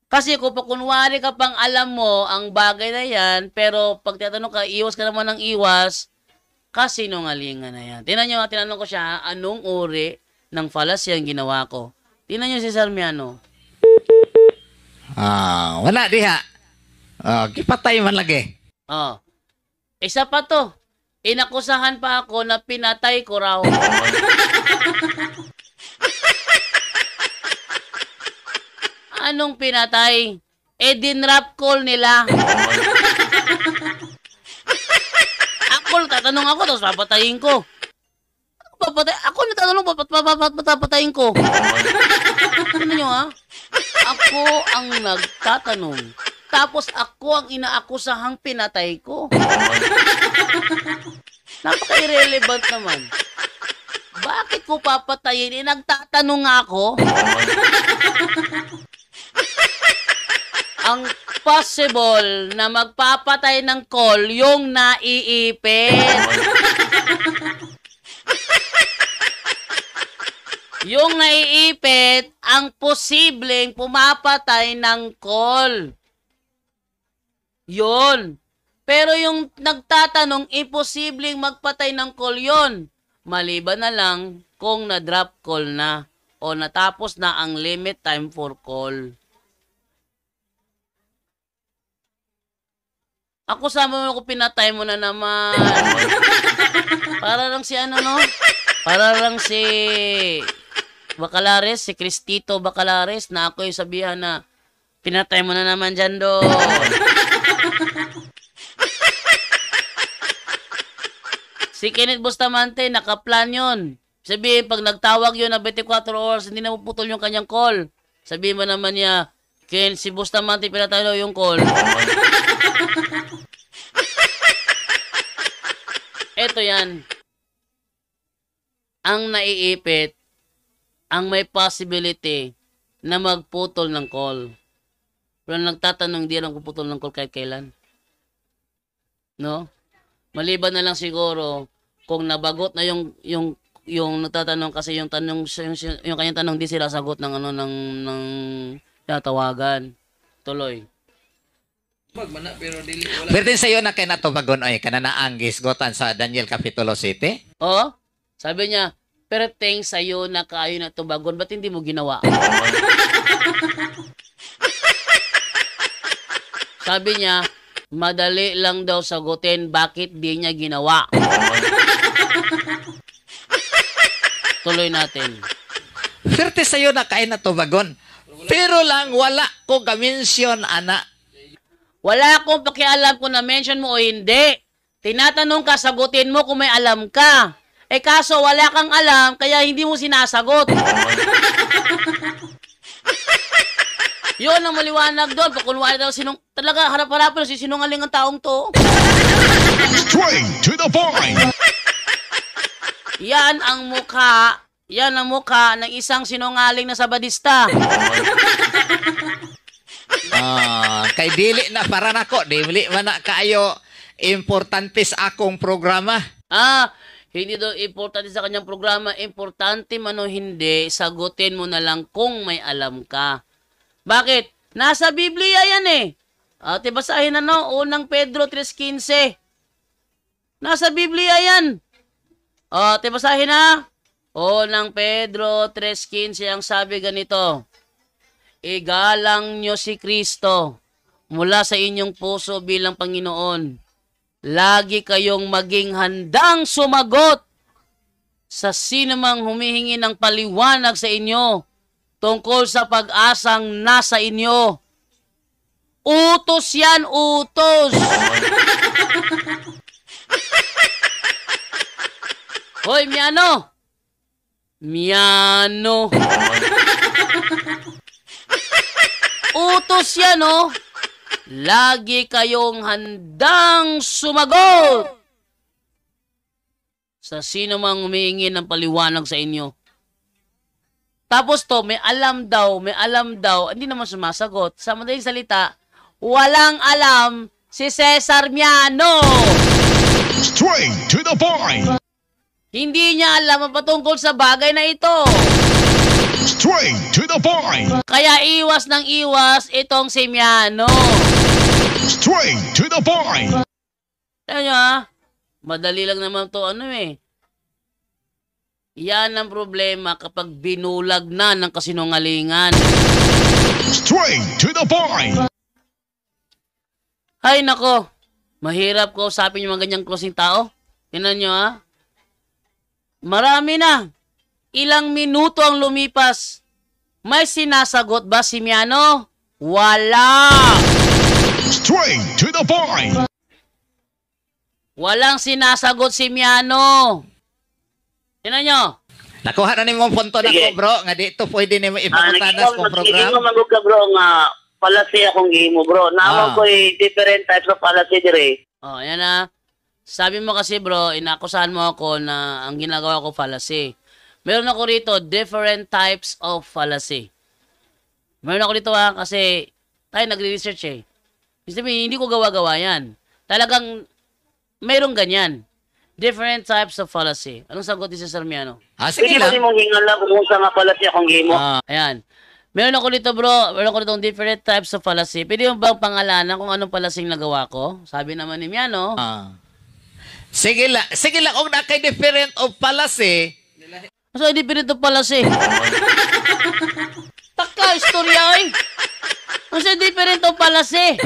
Kasi kung kunwari ka pang alam mo ang bagay na yan, pero pag tinatanong ka, iwas ka naman ng iwas, kasinungalingan na yan. Tinanong ko siya, anong uri ng fallacy ang ginawa ko? Tingnan niyo si Cesar Miano. Wala diha. Gipatay man lagi. Isa pa to. Inakusahan pa ako na pinatay ko raw. Anong pinatay? Dinrap call nila. Tatanong ako, tapos papatayin ko. Ako natatanong, papatayin ko. Ano nyo Ako ang nagtatanong. Tapos ako ang inaakusahang pinatay ko. Napaka-irrelevant naman. Bakit ko papatayin? Nagtatanong ako. Ang possible na magpapatay ng call yung naiipit. Yung naiipit ang posibleng pumapatay ng call. Yun. Pero yung nagtatanong, imposibleng magpatay ng call yun. Maliban na lang kung na-drop call na o natapos na ang limit time for call. Ako sama mo ko pinatay mo na naman. Para lang si Para lang si Bacalares, si Cristito Bacalares na ako yung sabihan na pinatay mo na naman dyan do. Si Kenneth Bustamante, nakaplan yun. Sabihin, pag nagtawag yun na 24 hours, hindi na puputol yung kanyang call. Sabihin mo naman niya, si Bustamante pinatay daw yung call. Ito yan. Ang naiipit, ang may possibility na magputol ng call. Pero nagtatanong, di lang puputol ng call kahit kailan. No? Maliban na lang siguro kung nabagot na yung yung nagtatanong kasi yung tanong yung kanyang tanong di sila sagot ng ano ng tatawagan. Tuloy. Pero sa'yo na kay natubagon oy kananaang gisgotan sa Daniel Kapitulo 7. Oh, sabi niya, perteng sa'yo na kayo na tubagon, ba't hindi mo ginawa? Sabi niya, madali lang daw sagutin, bakit di niya ginawa? Tuloy natin. Pero sa'yo na kay natubagon. Pero lang wala ko ka-mention ana. Wala akong pakialam kung na-mention mo o hindi. Tinatanong ka, sagutin mo kung may alam ka. Eh kaso wala kang alam, kaya hindi mo sinasagot. Yun ang maliwanag doon. Pakunwari daw talaga harap-harapan si sinungaling ang taong to. Straight to the point. Yan ang mukha ng isang sinungaling na sabadista. Kay dili na para nako, dili man na kayo importante sa akong programa. Hindi daw importante sa kanyang programa. Importante man o hindi, sagutin mo na lang kung may alam ka. Bakit? Nasa Biblia yan eh. Basahin na no, unang Pedro 3:15. Nasa Biblia yan. Basahin na. Unang Pedro 3:15 ang sabi ganito. Igalang nyo si Kristo mula sa inyong puso bilang Panginoon. Lagi kayong maging handang sumagot sa sinumang humihingi ng paliwanag sa inyo tungkol sa pag-asang nasa inyo. Utos yan, utos! Hoy, Miano! Miano! Utos yan, oh! Lagi kayong handang sumagot sa sino mang humihingi ng paliwanag sa inyo. Tapos to, may alam daw, hindi naman sumasagot. Sa madaling salita, walang alam si Cesar Miano. Straight to the point. Hindi niya alam ang patungkol sa bagay na ito. Straight to the point. Kaya iwas ng iwas itong si Miano. Straight to the point. Kaya nyo madali lang naman to Yan ang problema kapag binulag na ng kasinungalingan. Straight to the point. Ay nako, mahirap ko usapin yung mga ganyang klaseng tao. Tingnan nyo Marami na. Ilang minuto ang lumipas. May sinasagot ba si Miano? Wala! Straight to the point. Walang sinasagot si Miano. Tingnan nyo. Nakuha na ni mong punto na ko, bro. Nga dito pwede ni mo ipangutanas kong program. Hindi mo magugka, bro, nga palasi akong game mo, bro. Naman ko different types of palasi dire. Yan Sabi mo kasi, bro, inakusahan mo ako na ang ginagawa ko fallacy. Meron ako rito, different types of fallacy. Meron ako rito kasi tayo nagre-research Hindi ko gawa-gawa yan. Talagang mayroong ganyan. Different types of fallacy. Anong sagot ni Cesar Miano? Sige lang. Pwede mo hingala kung sa nga fallacy akong game mo. Ayan. Meron ako dito, bro. Meron ako dito different types of fallacy. Pwede mo bang pangalanan kung anong fallacy nagawa ko? Sabi naman ni Miano. Sige lang. Kung na kay different of fallacy. Masa different of fallacy? Taka, istorya Masa different of fallacy?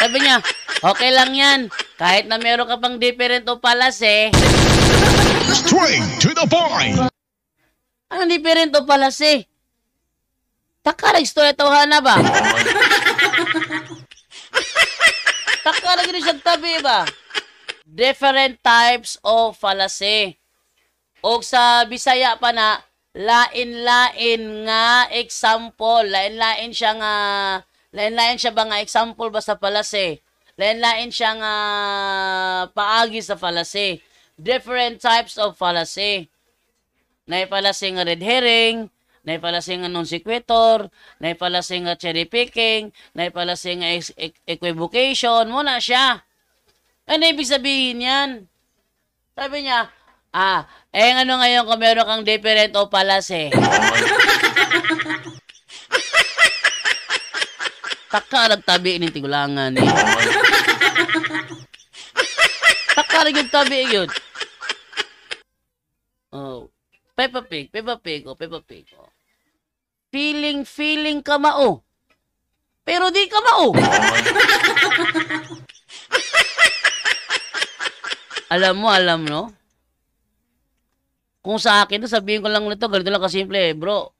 Sabi niya, okay lang yan. Kahit na meron ka pang different of fallacy. Straight to the point. Anong different of fallacy? Taka, istorya tawhan na ba? Taka, lagi siya tabi ba? Different types of fallacy. O sa Bisaya pa na, lain-lain nga example. Lain-lain siya ba nga example ba sa fallacy? Lain-lain siya nga paagi sa fallacy. Different types of fallacy. Nay fallacy nga red herring, nay fallacy nga non sequitur, nay fallacy nga cherry picking, nay fallacy nga equivocation, muna siya. Ano ibig sabihin yan? Sabi niya, ano ngayon kung meron kang different o palas eh. Taka nagtabi ng tigulangan eh. Taka yung tabi yun. Oh. Peppa Pig. Oh. Feeling ka mao. Pero di ka mao. Alam no? Kung sa akin, sabihin ko lang nito, ganito lang kasimple, bro.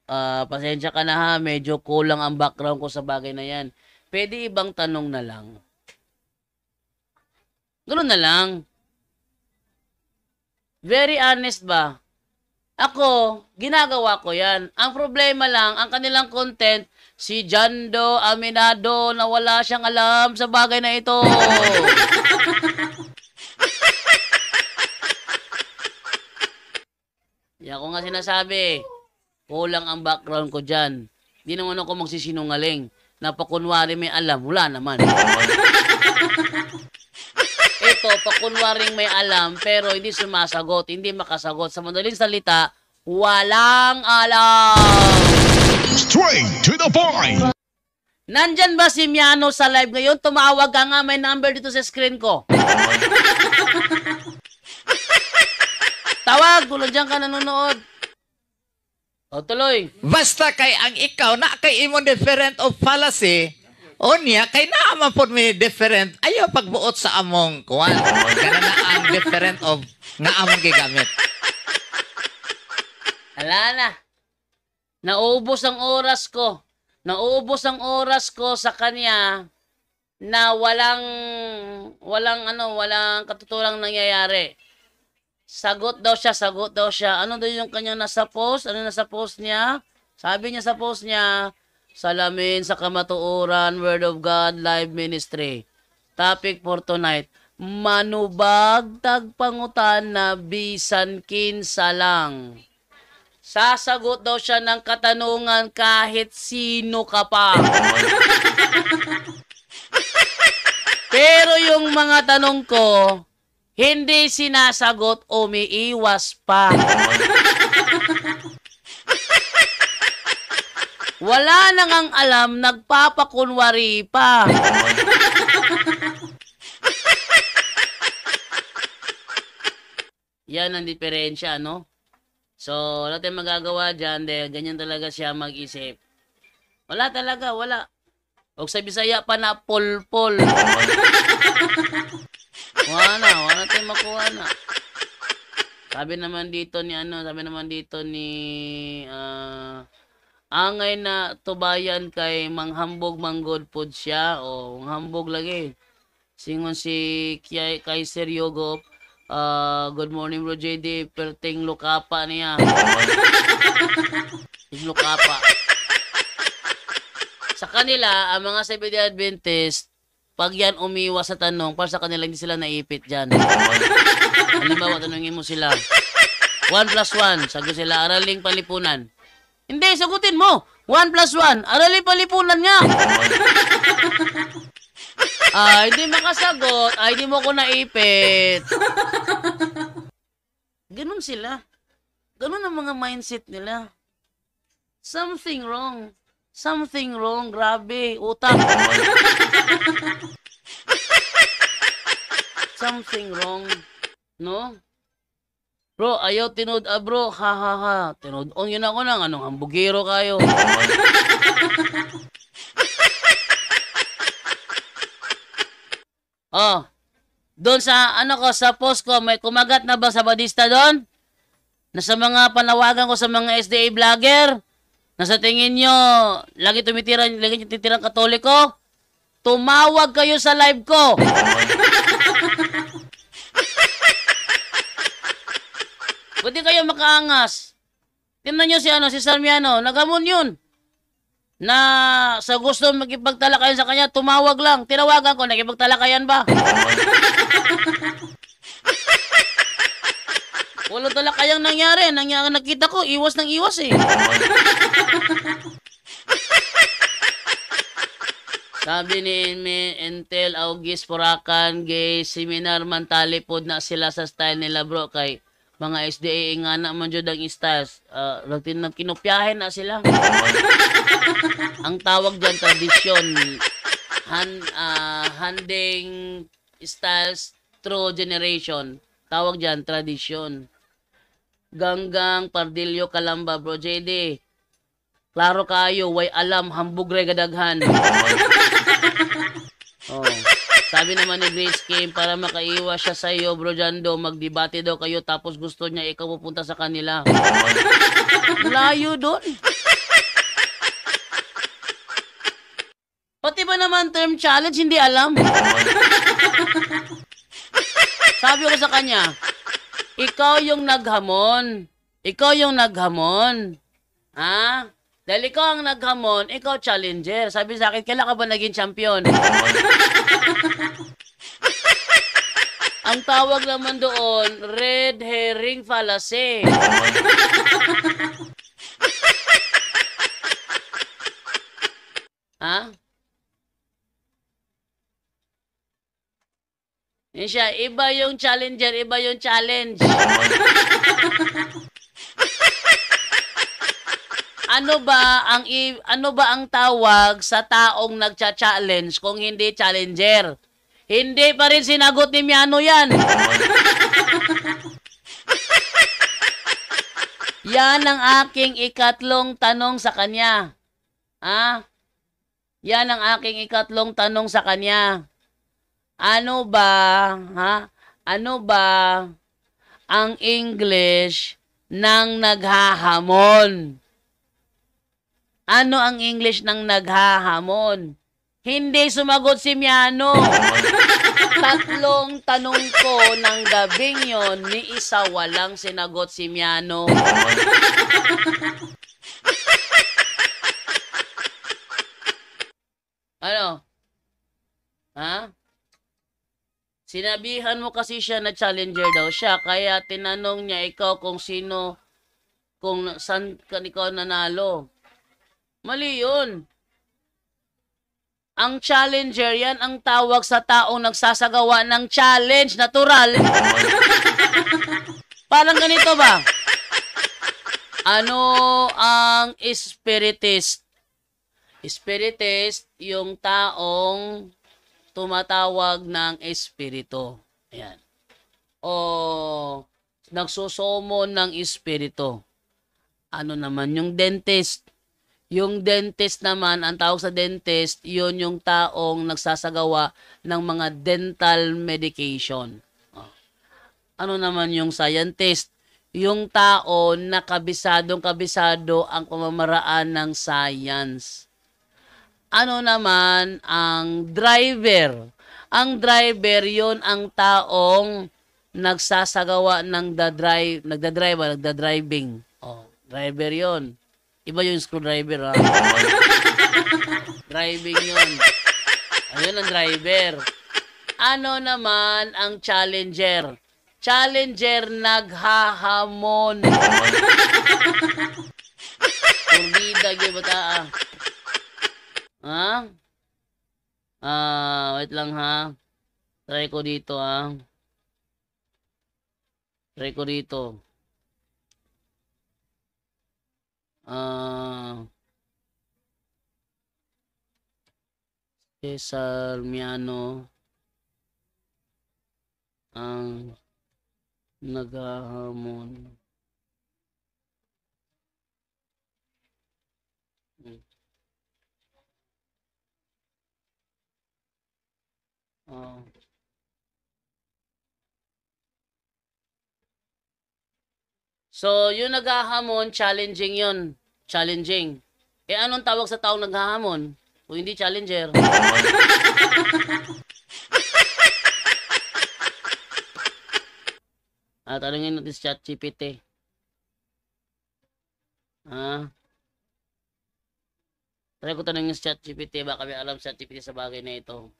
Pasensya ka na ha, medyo kulang ang background ko sa bagay na yan. Pwede ibang tanong na lang. Ganoon na lang. Very honest ba? Ako, ginagawa ko yan. Ang problema lang, ang kanilang content, si Jando Aminado na wala siyang alam sa bagay na ito. Yan ko nga sinasabi, kulang ang background ko dyan. Di naman ako magsisinungaling. Napakunwari may alam, wala naman. Ito, pakunwaring may alam, pero hindi sumasagot, hindi makasagot. Sa madaling salita, walang alam. Straight to the point. Nandyan ba si Miano sa live ngayon? Tumawag ka nga, may number dito sa screen ko. Tawag, kung dyan ka nanonood. O, tuloy. Basta kay ang ikaw na kay imong different of fallacy, o niya, kay naaman po may different, ayaw pagbuot sa among kuwan. Kana na ang different of nga among gigamit. Ala na. Nauubos ang oras ko. Nauubos ang oras ko sa kanya na walang katuturang nangyayari. Sagot daw siya. Ano daw yung kanyang nasa post? Ano nasa post niya? Sabi niya sa post niya, salamin sa kamatuoran, Word of God, Live Ministry. Topic for tonight, manubag tagpangutan na bisan kinsa lang. Sasagot daw siya ng katanungan kahit sino ka pa. Pero yung mga tanong ko, hindi sinasagot, umiiwas pa. Wala nang ang alam, nagpapakunwari pa. Yan ang diferensya, no? So, wala tayong magagawa dyan dahil ganyan talaga siya mag-isip. Wala talaga, wala. O sa Bisaya pa na pol-pol. Wala tayong makuha na. Sabi naman dito ni angay na tubayan kay manghambog manggod pod siya o hambog lagi. Singon si Kaiser Yogop, good morning bro JD, perting lukapa niya. Lukapa. Sa kanila, ang mga Seventh-day Adventist, pag yan umiwas sa tanong, para sa kanila hindi sila naipit dyan. Halimbawa, tanongin mo sila, 1 plus 1, sagot sila, araling palipunan. Hindi, sagutin mo, 1 plus 1, araling palipunan nga. Hindi makasagot, hindi mo ko naipit. Ganun sila. Ganun ang mga mindset nila. Something wrong. Something wrong, grabe, utak. Something wrong, no? Bro, ayaw tinood, bro, ha. Tinood, yun ako nang, anong hambugero kayo. Doon sa, sa post ko, may kumagat na ba sa Badista doon? Nasa mga panawagan ko sa mga SDA vlogger? Nasa tingin nyo, lagi titirang Katoliko? Tumawag kayo sa live ko. Pwede kayo makaangas. Tingnan nyo si Sarmiano, nagamon yun. Na sa gusto makipagtalakayan sa kanya, tumawag lang. Tinawagan ko, nakipagtalakayan ba? Wala talakayang nangyari. Nakita ko, iwas ng iwas eh. Sabi ni Entel August Purakan, gay seminar man talipod na sila sa style nila bro kay mga SDA nga naman jud ang styles. Kinopyahin na sila. Ang tawag diyan tradisyon. Handing styles through generation. Tawag diyan tradisyon. Ganggang Pardillo Kalamba bro JD. Klaro kayo, way alam, hambog re gadaghan. Oh. Sabi naman ni Grace Kim, para makaiwas siya sa iyo, bro Jando, magdebate daw kayo tapos gusto niya ikaw pupunta sa kanila. Layo doon. Pati ba naman term challenge, hindi alam. Sabi ko sa kanya, ikaw yung naghamon. Ikaw yung naghamon. Ha? Dahil ikaw ang naghamon, ikaw challenger. Sabi sa akin, kailan ka ba naging champion? Ang tawag naman doon, red herring fallacy. Ha? Yan siya, iba yung challenger, iba yung challenge. Ano ba ang tawag sa taong nagcha-challenge kung hindi challenger? Hindi pa rin sinagot ni Miano yan. Yan ang aking ikatlong tanong sa kanya. Yan ang aking ikatlong tanong sa kanya. Ano ba ang English ng naghahamon? Ano ang English ng naghahamon? Hindi sumagot si Miano. Tatlong tanong ko ng gabing yon, ni isa walang sinagot si Miano. Ano? Ha? Sinabihan mo kasi siya na challenger daw siya, kaya tinanong niya ikaw kung sino, kung saan ka ikaw nanalo. Mali yun. Ang challenger, yan ang tawag sa taong nagsasagawa ng challenge, natural. Parang ganito ba? Ano ang spiritist? Spiritist, yung taong tumatawag ng espiritu. Ayan. O nagsusumo ng espiritu. Ano naman yung dentist? Yung dentist naman, ang tawag sa dentist, yun yung taong nagsasagawa ng mga dental medication. Ano naman yung scientist? Yung tao na kabisadong-kabisado ang pamamaraan ng science. Ano naman ang driver? Ang driver, yun ang taong nagsasagawa ng nagdadriving. Driver yun. Iba yung screwdriver, ha? Driving yun. Ayun ang driver. Ano naman ang challenger? Challenger naghahamon. Kurbida, gibata, ha? Wait lang, ha? Try ko dito, ha? Try ko dito. Cesar Miano ang naghahamon. So, yung naghahamon, challenging yun. Challenging. Anong tawag sa taong naghahamon? Kung hindi challenger. Tanungin natin sa ChatGPT. Try ko tanungin sa ChatGPT. Baka may alam sa ChatGPT sa bagay na ito.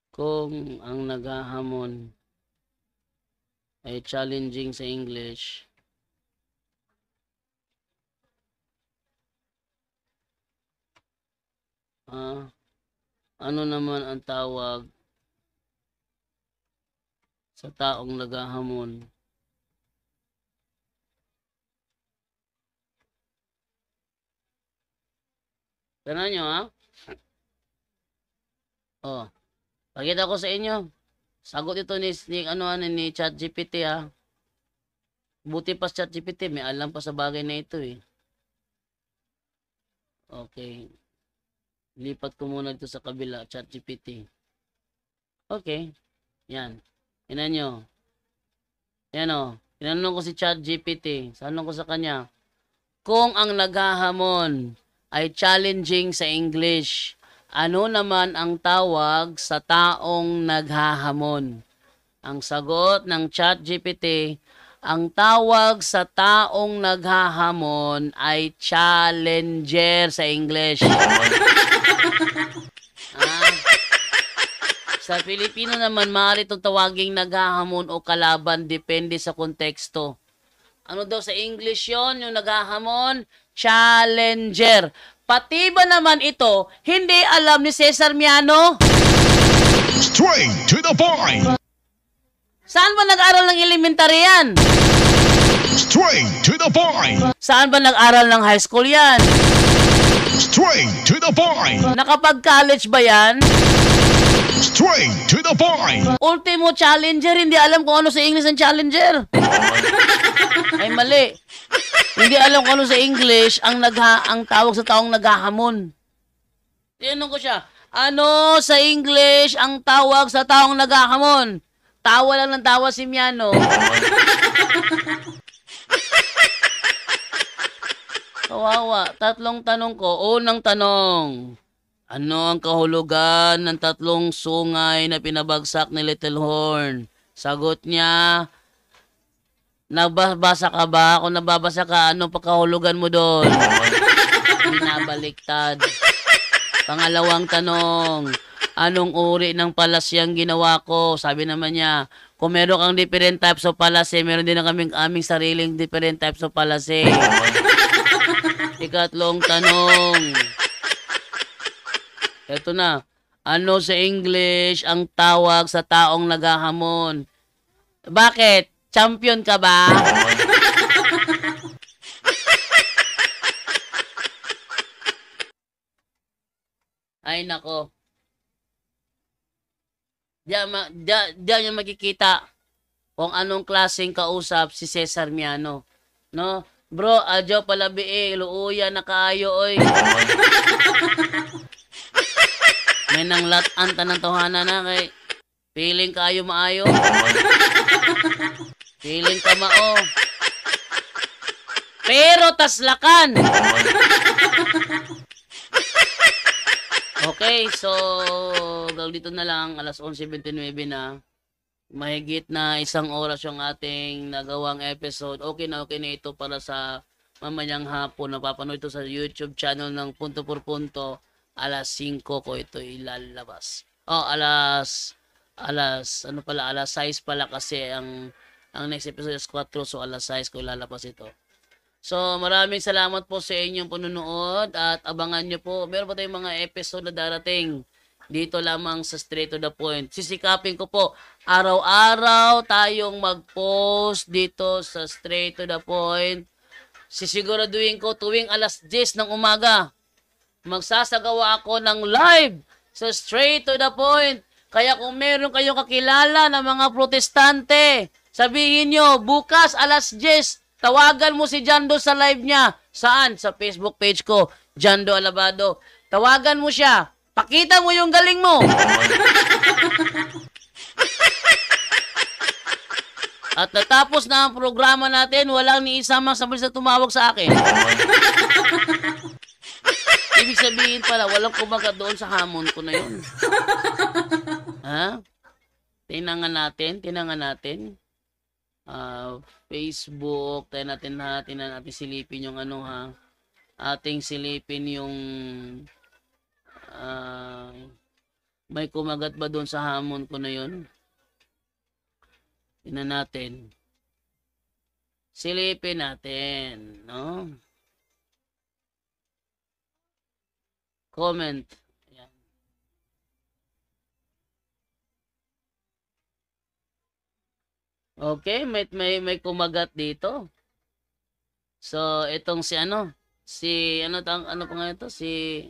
Kung ang naghahamon ay challenging sa English, Ano naman ang tawag sa taong naghahamon? Tignan nyo, ha? Oh, pakita ko sa inyo. Sagot ito ni ChatGPT, ha? Buti pa sa ChatGPT, may alam pa sa bagay na ito, eh. Okay. Lipat ko muna dito sa kabila, ChatGPT. Okay. Yan. Tingnan nyo. Yan, o. Tinanong ko si ChatGPT. Sanong ko sa kanya, kung ang naghahamon ay challenging sa English, ano naman ang tawag sa taong naghahamon? Ang sagot ng ChatGPT, ang tawag sa taong naghahamon ay challenger sa English. Sa Filipino naman, maaari itong tawaging naghahamon o kalaban, depende sa konteksto. Ano daw sa English yon yung naghahamon? Challenger. Pati ba naman ito, hindi alam ni Cesar Miano? Straight to the point. Saan ba nag-aral ng elementary yan? Straight to the point. Saan ba nag-aral ng high school yan? Straight to the point. Nakapag-college ba yan? Straight to the point. Ultimo challenger, hindi alam kung ano sa English ang challenger. Ay mali. Hindi alam kung ano sa English ang tawag sa taong naghahamon. Tinanong ko siya, ano sa English ang tawag sa taong naghahamon? Tawa lang ng tawa si Miano. Kawawa. Tatlong tanong ko. Unang tanong, ano ang kahulugan ng tatlong sungay na pinabagsak ni Little Horn? Sagot niya, nababasa ka ba? Kung nababasa ka, ano pa kahulugan mo doon? Binabaliktad. Pangalawang tanong, anong uri ng palasyang ginawa ko? Sabi naman niya, kung meron kang different types of palase, meron din na aming sariling different types of palase. Ikatlong tanong, eto na, ano sa English ang tawag sa taong naghahamon? Bakit? Champion ka ba? Ay nako. Diyan yung makikita kung anong klaseng kausap si Cesar Miano. No? Bro, adyo pala luuya na kaayo, oy. May nang latan tanang tuhanan na kay feeling kayo maayo. Feeling ka mao. Pero taslakan. Okay, so dito na lang, alas 11:29 na. Mahigit na 1 oras yung ating nagawang episode. Okay na ito para sa mamayang hapon. Napapanood ito sa YouTube channel ng Punto por Punto. Alas 5 ko ito ilalabas. Alas 6 pala kasi ang next episode is 4, so alas 6 ko ilalabas ito. So, maraming salamat po sa inyong panunood at abangan nyo po. Meron pa tayong mga episode na darating dito lamang sa Straight to the Point. Sisikapin ko po, araw-araw tayong mag-post dito sa Straight to the Point. Sisiguraduhin ko tuwing alas 10 ng umaga, magsasagawa ako ng live sa Straight to the Point. Kaya kung meron kayong kakilala na mga protestante, sabihin nyo, bukas alas 10, tawagan mo si Jando sa live niya. Saan? Sa Facebook page ko, Jando Alabado. Tawagan mo siya. Pakita mo yung galing mo. At natapos na ang programa natin, walang ni isa mang sabay sa tumawag sa akin. Ibig sabihin pala, walang kumagat doon sa hamon ko na yun. Ha? Tinangan natin. Facebook, tayo natin silipin yung ano ha. Ating silipin yung may kumagat ba doon sa hamon ko na yun? Tingnan natin. Silipin natin, no? Comment. Okay, may kumagat dito. So, itong si ano pa nga ito? Si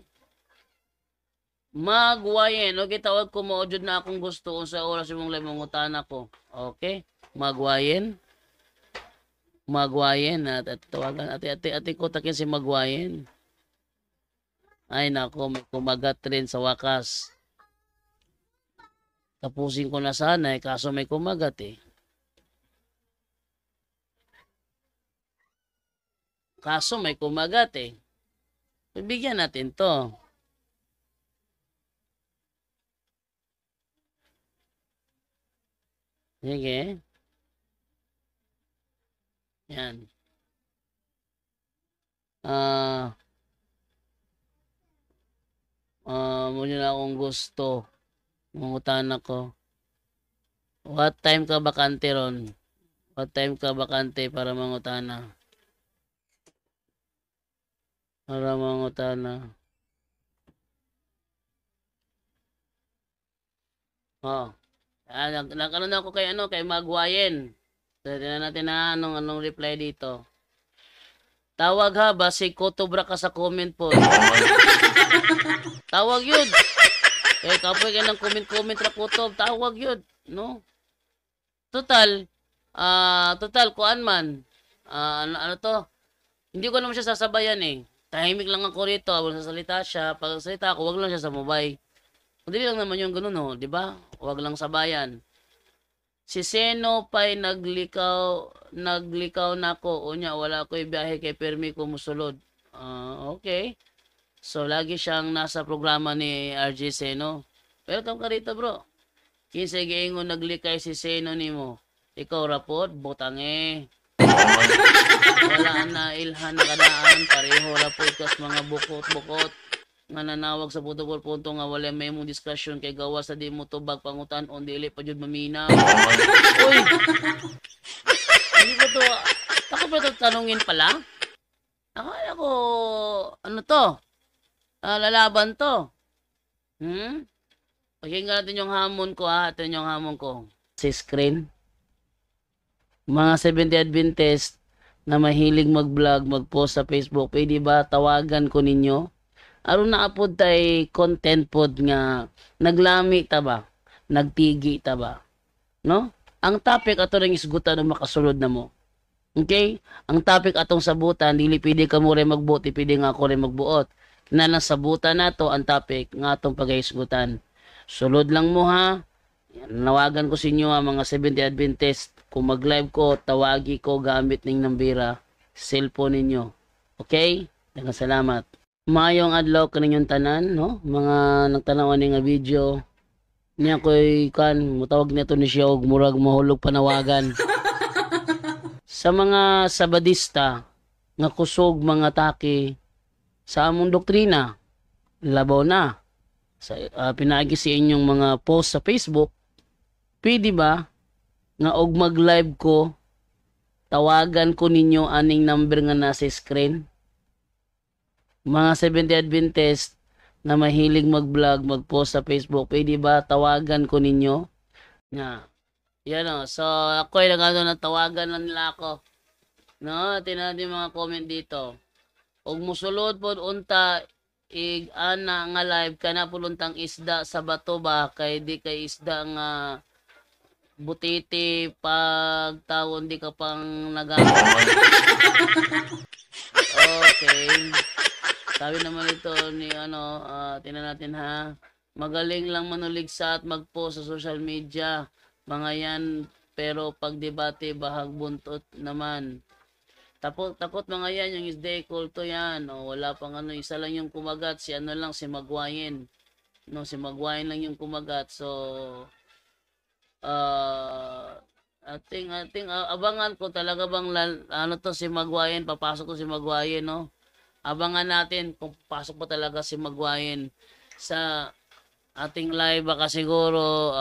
Magwayen. Okay, tawag ko mo jud na akong gusto kung sa oras imong live mangutan ako. Okay? Magwayen. At tawagan ate ko takin si Magwayen. Ay nako, may kumagat rin sa wakas. Tapusin ko na sana kaso may kumagat eh. Kaso may kumagat eh. Bibigyan natin to. Sige. Yan. Muna na akong gusto. Mangutan ako. What time ka bakante ron? What time ka bakante para mangutana? Para mangutana. Oh. Nagkaroon ako kay Magwayen. So, tingnan natin na anong reply dito. Tawag ha, basi kotobra ka sa comment po. Tawag yun. Eh, kapoy kayo ng comment ra kutob. Tawag yun. No? Total, kuan man. Ano to? Hindi ko naman siya sasabayan eh. Tahimik lang ako rito. Habang sasalita siya. Pag salita ako, wag lang siya sa mobile. Hindi lang naman yung ganun, no? Di ba? Wag lang sabayan. Si Seno pa'y naglikaw nako. Unya, wala ko'y biyahe kay Permi ko musulod. Okay. So, lagi siyang nasa programa ni RJ Seno. Welcome ka rito, bro. Kinsa giingon naglikay si Seno nimo. Ikaw rapod, botange. Wala na ilhan na kanaan. Pareho rapod kas mga bukot-bukot. Nga nanawag sa punto nga wala may mong discussion kay gawa sa di mo tubag pangutan on dili pa jud maminaw. Uy. Hindi ko to. Ako ba to tanungin pala? Ako ano to? Lalaban to. Pakinggan natin yung hamon ko ha. Ito yung hamon ko. Si screen. Mga 70 Adventist na mahilig mag-vlog, mag-post sa Facebook, pwede ba tawagan ko ninyo? Aron na apod tay content pod nga naglami ta ba? Nagtigi ta ba? No? Ang topic ato ring isgutan na makasulod na mo. Okay? Ang topic atong sabutan, dili pwede ka mo rin magbuot, pwede nga ako rin magbuot. Na lang sabutan nato ang topic nga atong pagaisgutan. Sulod lang mo ha. Nawagan ko sa inyo ha, mga 70 Adventist. Kung mag-live ko, tawagi ko gamit ning nambira, cellphone ninyo. Okay? Daghang salamat. Mayong adlaw kaninyong tanan, no? Mga nagtanawan ni nga video. Niya ko'y mutawag nito ni siya og murag mahulog panawagan. Sa mga sabadista nga kusog mga taki sa among doktrina, labaw na. Sa pinaagi sa inyong mga post sa Facebook, pwede ba nga og mag-live ko, tawagan ko ninyo aning number nga nasa screen? Mga 70 Adventist na mahilig mag-vlog, mag-post sa Facebook, pwede ba tawagan ko ninyo? Yan o. So, ako ay natawagan lang nila ako. No, tinan yung mga comment dito. Og musulod po unta, ana nga live ka na puluntang isda sa bato ba? Kay di kay isda nga butiti pag tawon di ka pang nagamit. Okay. Sabi naman ito ni tinan natin ha. Magaling lang manuligsa at mag-post sa social media. Mga yan, pero pag debate bahag buntot naman. Takot mga yan, yung isday kulto yan. Wala pang isa lang yung kumagat. Si Magwayen. No, si Magwayen lang yung kumagat. So, ating abangan ko talaga bang si Magwayen, papasok ko si Magwayen, no? Abangan natin kung pasok pa talaga si Magwayen sa ating live, baka siguro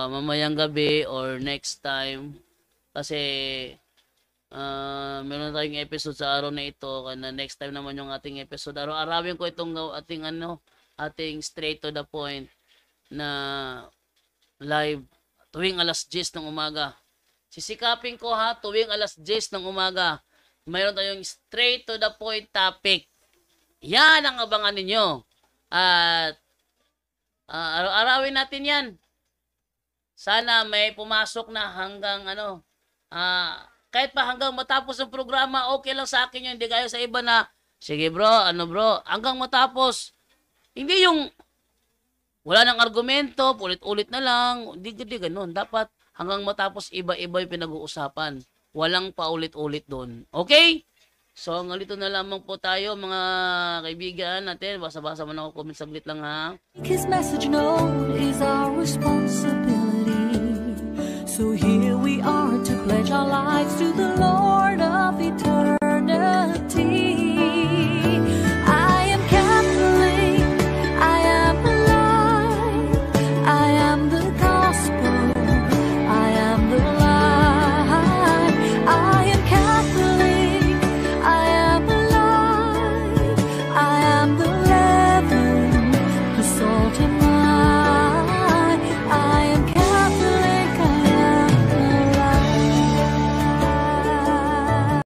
mamayang gabi or next time kasi meron tayong episode sa araw na ito, kana next time naman yung ating episode. Araw-arawin ko itong ating straight to the point na live tuwing alas 10 ng umaga. sisikapin ko ha, tuwing alas 10 ng umaga, mayroon tayong straight to the point topic. Yan ang abangan ninyo. At araw-arawin natin yan. Sana may pumasok na hanggang kahit pa hanggang matapos ang programa, okay lang sa akin yun. Hindi kayo sa iba na, sige bro, hanggang matapos. Hindi yung wala nang argumento, ulit-ulit na lang. Hindi ganun. Dapat hanggang matapos iba-iba yung pinag-uusapan. Walang paulit-ulit doon. Okay? So, ngalito na lamang po tayo mga kaibigan natin. Basa-basa mo na ako, comment saglit lang ha. His message known is our responsibility. So here we are to pledge our lives to the Lord of eternity.